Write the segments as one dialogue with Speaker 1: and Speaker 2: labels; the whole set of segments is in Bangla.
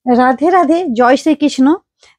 Speaker 1: রাধে রাধে, জয় শ্রীকৃষ্ণ।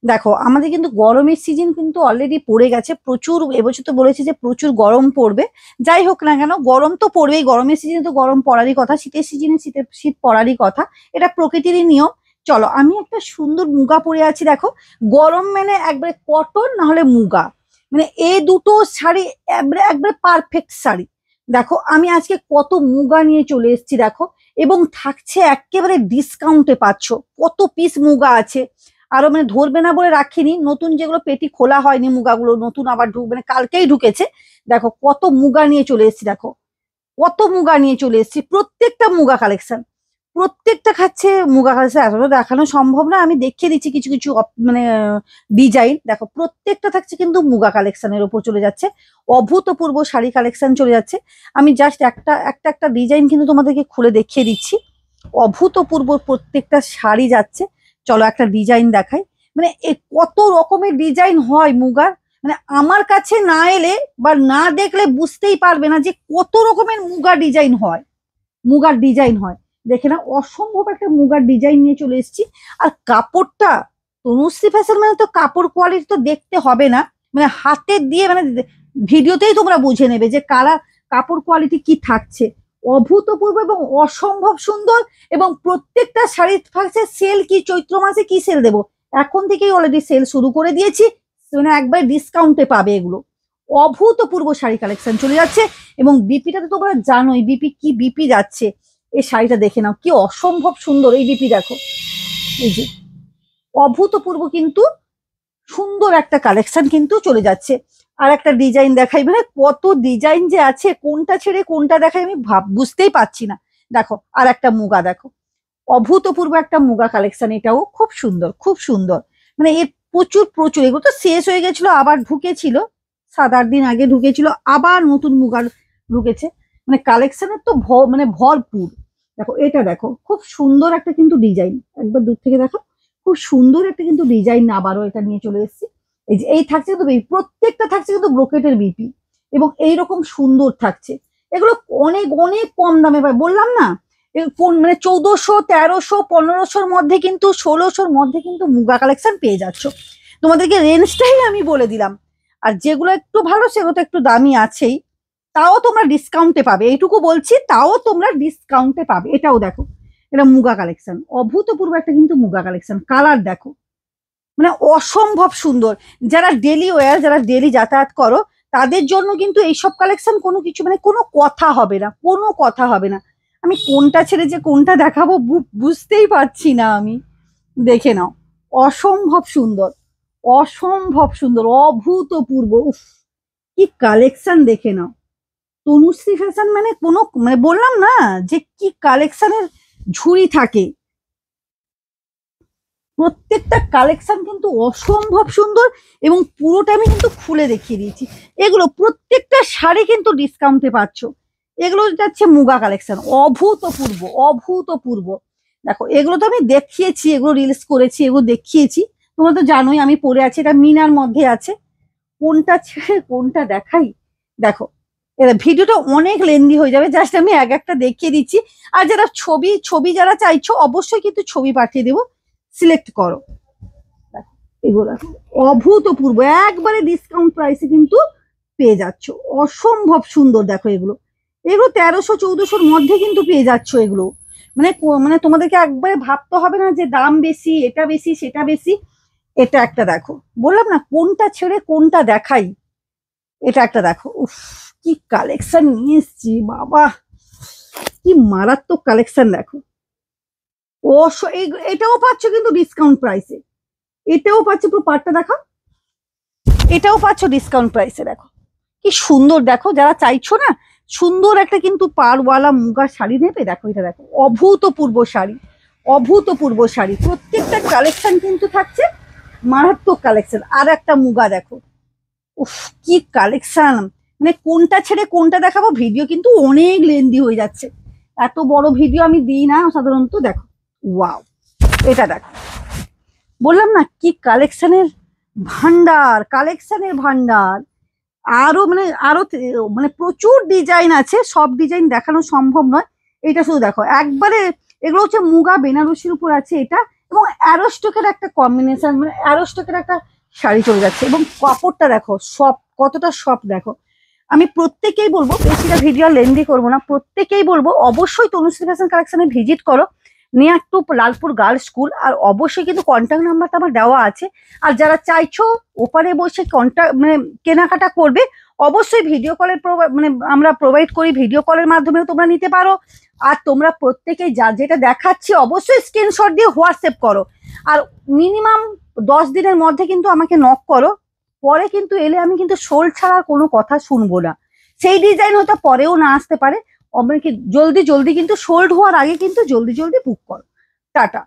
Speaker 1: দেখো, আমাদের কিন্তু গরমের সিজন কিন্তু অলরেডি পড়ে গেছে প্রচুর। এবছর তো বলেছে যে প্রচুর গরম পড়বে। যাই হোক না কেন, গরম তো পড়বেই। গরমের সিজনে তো গরম পড়ারই কথা, শীতের সিজনে শীত পড়ারই কথা। এটা প্রকৃতিরই নিয়ম। চলো, আমি একটা সুন্দর মুগা পরে আছি দেখো। গরম মানে একবারে কটন না হলে মুগা, মানে এই দুটো শাড়ি একবারে একবারে পারফেক্ট শাড়ি। দেখো, আমি আজকে কত মুগা নিয়ে চলে এসেছি দেখো। এবং থাকছে একেবারে ডিসকাউন্টে পাচ্ছ। কত পিস মুগা আছে, আরো মানে ধরবে না বলে রাখিনি। নতুন যেগুলো পেটি খোলা হয়নি মুগাগুলো নতুন আবার মানে কালকেই ঢুকেছে। দেখো কত মুগা নিয়ে চলে এসেছি দেখো। কত মুগা নিয়ে চলে এসেছি, প্রত্যেকটা মুগা কালেকশন। প্রত্যেকটা খাচ্ছে মুগা কালেকশন, এতটা দেখানো সম্ভব না। আমি দেখিয়ে দিচ্ছি কিছু কিছু মানে ডিজাইন দেখো। প্রত্যেকটা থাকছে কিন্তু মুগা কালেকশনের ওপর চলে যাচ্ছে। অভূতপূর্ব শাড়ি কালেকশন চলে যাচ্ছে। আমি জাস্ট একটা একটা একটা ডিজাইন কিন্তু তোমাদেরকে খুলে দেখিয়ে দিচ্ছি। অভূতপূর্ব প্রত্যেকটা শাড়ি যাচ্ছে। চলো একটা ডিজাইন দেখাই। মানে কত রকমের ডিজাইন হয় মুগার, মানে আমার কাছে না এলে বা না দেখলে বুঝতেই পারবে না যে কত রকমের মুগা ডিজাইন হয়। মুগার ডিজাইন হয়, দেখে না, অসম্ভব একটা মুগার ডিজাইন নিয়ে চলে এসেছি। আর কাপড়টা, তনুশ্রী ফ্যাশন মানে তো কাপড় কোয়ালিটি তো দেখতে হবে না, মানে হাতে দিয়ে মানে ভিডিওতেই তোমরা বুঝে নেবে যে কাপড় কোয়ালিটি কি থাকছে। অভূতপূর্ব এবং অসম্ভব সুন্দর। এবং প্রত্যেকটা শাড়ি থাকছে সেল, কি চৈত্র মাসে কি সেল দেবো, এখন থেকেই অলরেডি সেল শুরু করে দিয়েছি। মানে একবার ডিসকাউন্টে পাবে এগুলো। অভূতপূর্ব শাড়ি কালেকশন চলে যাচ্ছে। এবং বিপিটা তো তোমরা জানোই, বিপি কি বিপি যাচ্ছে। এই শাড়িটা দেখে নাও, কি অসম্ভব সুন্দর এই বিপি দেখো। এই যে অভূতপূর্ব কিন্তু সুন্দর একটা কালেকশন কিন্তু চলে যাচ্ছে। আর একটা ডিজাইন দেখাই, মানে কত ডিজাইন যে আছে, কোনটা ছেড়ে কোনটা দেখাই আমি বুঝতেই পারছি না। দেখো আর একটা মুগা দেখো। অভূতপূর্ব একটা মুগা কালেকশন, এটাও খুব সুন্দর খুব সুন্দর। মানে এর প্রচুর প্রচুর, এগুলো তো শেষ হয়ে গেছিল আবার ঢুকেছিল। 7-8 দিন আগে ঢুকেছিল, আবার নতুন মুগার ঢুকেছে। মানে কালেকশনের তো মানে ভরপুর। দেখো এটা দেখো, খুব সুন্দর একটা কিন্তু ডিজাইন। একবার দূর থেকে দেখো, খুব সুন্দর একটা কিন্তু ডিজাইন আবারও এটা নিয়ে চলে এসেছি। এই যে এই থাকছে কিন্তু প্রত্যেকটা থাকছে কিন্তু ব্রোকেটের বিপি। এবং এইরকম সুন্দর থাকছে। এগুলো অনেক অনেক কম দামে পাই, বললাম না। কোন মানে 1400, 1300, 1500-র মধ্যে কিন্তু 1600-র মধ্যে কিন্তু মুগা কালেকশন পেয়ে যাচ্ছ। তোমাদেরকে রেঞ্জটাই আমি বলে দিলাম। আর যেগুলো একটু ভালো সেগুলো তো একটু দামি আছেই, তাও তোমরা ডিসকাউন্টে পাবে, এইটুকু বলছি, তাও তোমরা ডিসকাউন্টে পাবে। এটাও দেখো, এটা মুগা কালেকশন, অভূতপূর্ব একটা কিন্তু মুগা কালেকশন। কালার দেখো, মানে অসম্ভব সুন্দর। যারা ডেলি ওয়্যার, যারা ডেলি যাতায়াত করো, তাদের জন্য কিন্তু এইসব কালেকশন কোনো কিছু মানে কোনো কথা হবে না, কোনো কথা হবে না। আমি কোনটা ছেড়ে যে কোনটা দেখাবো বুঝতেই পারছি না আমি। দেখে নাও, অসম্ভব সুন্দর, অসম্ভব সুন্দর, অভূতপূর্ব। উফ, কি কালেকশন দেখে নাও। তনুশ্রী ফ্যাশন মানে কোনো মানে বললাম না যে কি কালেকশনের ঝুড়ি থাকে। প্রত্যেকটা কালেকশন কিন্তু অসম্ভব সুন্দর। এবং পুরোটা আমি কিন্তু খুলে দেখিয়ে দিয়েছি। এগুলো প্রত্যেকটা শাড়ি কিন্তু ডিসকাউন্টে পাচ্ছ। এগুলো যাচ্ছে মুগা কালেকশন, অভূতপূর্ব অভূতপূর্ব। দেখো এগুলো তো আমি দেখিয়েছি, এগুলো রিলস করেছি, এগুলো দেখিয়েছি। তোমরা তো জানোই আমি পরে আছি, এটা মিনার মধ্যে আছে। কোনটা ছেড়ে কোনটা দেখাই দেখো। এটা ভিডিওটা অনেক লেন্দি হয়ে যাবে, জাস্ট আমি এক একটা দেখিয়ে দিচ্ছি। আর যারা ছবি ছবি যারা চাইছো, অবশ্যই কিন্তু ছবি পাঠিয়ে দেবো, সিলেক্ট করো। এগুলো অভূতপূর্ব, একবারে ডিসকাউন্ট প্রাইসে কিন্তু পেয়ে যাচ্ছ। অসম্ভব সুন্দর দেখো এগুলো। এগুলো 1300-1400-র মধ্যে কিন্তু পেয়ে যাচ্ছ এগুলো। মানে মানে তোমাদেরকে একবারে ভাবতে হবে না যে দাম বেশি, এটা বেশি সেটা বেশি। এটা একটা দেখো, বললাম না কোনটা ছেড়ে কোনটা দেখাই। এটা একটা দেখো, উফ, কি কালেকশন নিয়ে এসছি বাবা, কি মারাত্মক কালেকশন দেখো। এটাও পাচ্ছ কিন্তু ডিসকাউন্ট প্রাইসে। এটাও পাচ্ছ, পুরো পার্টটা দেখো। এটাও পাচ্ছ ডিসকাউন্ট প্রাইসে দেখো। কি সুন্দর দেখো, যারা চাইছো না সুন্দর একটা কিন্তু পাড়ওয়ালা মুগা শাড়ি নেবে, দেখো এটা দেখো, অভূতপূর্ব শাড়ি, অভূতপূর্ব শাড়ি। প্রত্যেকটা কালেকশন কিন্তু থাকছে মারাত্মক কালেকশন। আর একটা মুগা দেখো, উফ, কি কালেকশন। মানে কোনটা ছেড়ে কোনটা দেখাবো, ভিডিও কিন্তু অনেক লেন্দি হয়ে যাচ্ছে। এত বড় ভিডিও আমি দিই না সাধারণত। দেখো, ওয়াও, এটা দেখো, বললাম না কি কালেকশনের ভান্ডার, কালেকশনের ভান্ডার। আরো মানে আরো মানে প্রচুর ডিজাইন আছে, সব ডিজাইন দেখানো সম্ভব নয়। এটা শুধু দেখো একবারে, এগুলো হচ্ছে মুগা বেনারসির উপর আছে এটা। এবং অ্যারোস্টকের একটা কম্বিনেশন, মানে অ্যারোস্টকের একটা শাড়ি চলে যাচ্ছে। এবং কাপড়টা দেখো সফট, কতটা সফট দেখো। আমি প্রত্যেকেই বলবো, বেশিটা ভিডিও লেন্দি করবো না, প্রত্যেকেই বলবো অবশ্যই তনুশ্রী ফ্যাশন কালেকশনে ভিজিট করো, near to Lalpur girls school. আর অবশ্যই কিন্তু কন্ট্যাক্ট নাম্বারটা আমার দেওয়া আছে। আর যারা চাইছো ওপারে বসে কন্ট্যাক্ট মানে কেনাকাটা করবে, অবশ্যই ভিডিও কলের মানে আমরা প্রোভাইড করি, ভিডিও কলের মাধ্যমেও তোমরা নিতে পারো। আর তোমরা প্রত্যেকেই যা যেটা দেখাচ্ছি অবশ্যই স্ক্রিনশট দিয়ে হোয়াটসঅ্যাপ করো। আর মিনিমাম 10 দিনের মধ্যে কিন্তু আমাকে নক করো, পরে কিন্তু এলে আমি কিন্তু সোল ছাড়া কোনো কথা শুনবো না। সেই ডিজাইন হয়তো পরেও না আসতে পারে, অনেকে জলদি জলদি কিন্তু সোল্ড হওয়ার আগে কিন্তু জলদি জলদি বুক করো। টাটা।